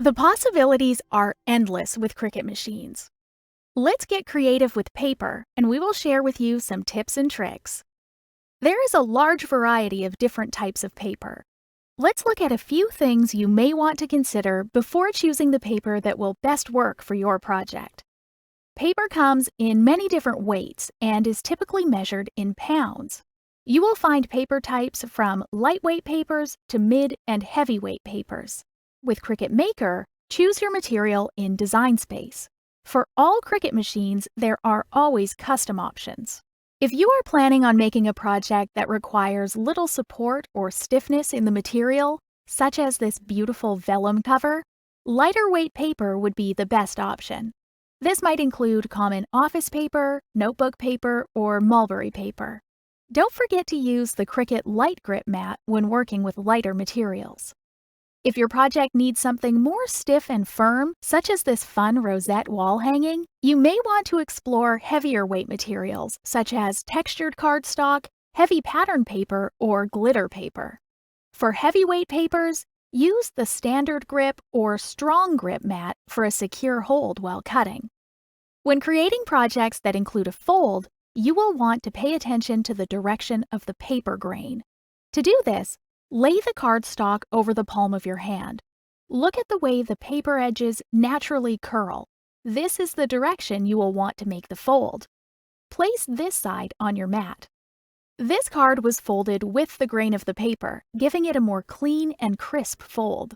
The possibilities are endless with Cricut machines. Let's get creative with paper, and we will share with you some tips and tricks. There is a large variety of different types of paper. Let's look at a few things you may want to consider before choosing the paper that will best work for your project. Paper comes in many different weights and is typically measured in pounds. You will find paper types from lightweight papers to mid and heavyweight papers. With Cricut Maker, choose your material in Design Space. For all Cricut machines, there are always custom options. If you are planning on making a project that requires little support or stiffness in the material, such as this beautiful vellum cover, lighter weight paper would be the best option. This might include common office paper, notebook paper, or mulberry paper. Don't forget to use the Cricut Light Grip mat when working with lighter materials. If your project needs something more stiff and firm, such as this fun rosette wall hanging, you may want to explore heavier weight materials, such as textured cardstock, heavy pattern paper, or glitter paper. For heavyweight papers, use the standard grip or strong grip mat for a secure hold while cutting. When creating projects that include a fold, you will want to pay attention to the direction of the paper grain. To do this, lay the cardstock over the palm of your hand. Look at the way the paper edges naturally curl. This is the direction you will want to make the fold. Place this side on your mat. This card was folded with the grain of the paper, giving it a more clean and crisp fold.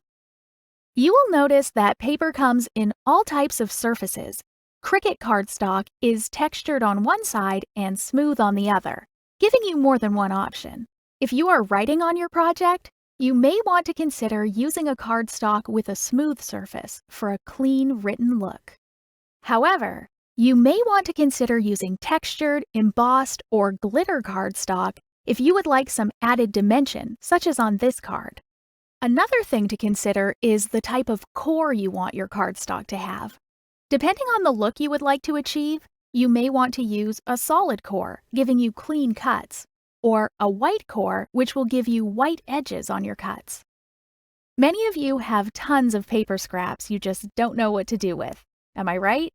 You will notice that paper comes in all types of surfaces. Cricut cardstock is textured on one side and smooth on the other, giving you more than one option. If you are writing on your project, you may want to consider using a cardstock with a smooth surface for a clean written look. However, you may want to consider using textured, embossed, or glitter cardstock if you would like some added dimension, such as on this card. Another thing to consider is the type of core you want your cardstock to have. Depending on the look you would like to achieve, you may want to use a solid core, giving you clean cuts, or a white core, which will give you white edges on your cuts. Many of you have tons of paper scraps you just don't know what to do with. Am I right?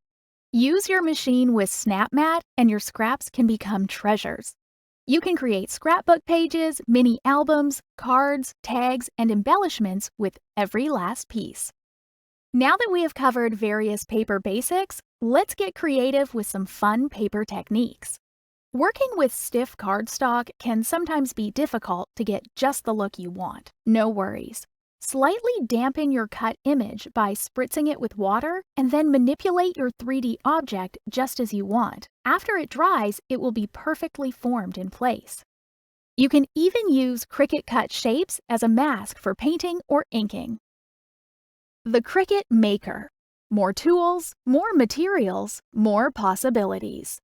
Use your machine with Snap Mat and your scraps can become treasures. You can create scrapbook pages, mini albums, cards, tags, and embellishments with every last piece. Now that we have covered various paper basics, let's get creative with some fun paper techniques. Working with stiff cardstock can sometimes be difficult to get just the look you want. No worries. Slightly dampen your cut image by spritzing it with water and then manipulate your 3D object just as you want. After it dries, it will be perfectly formed in place. You can even use Cricut cut shapes as a mask for painting or inking. The Cricut Maker. More tools, more materials, more possibilities.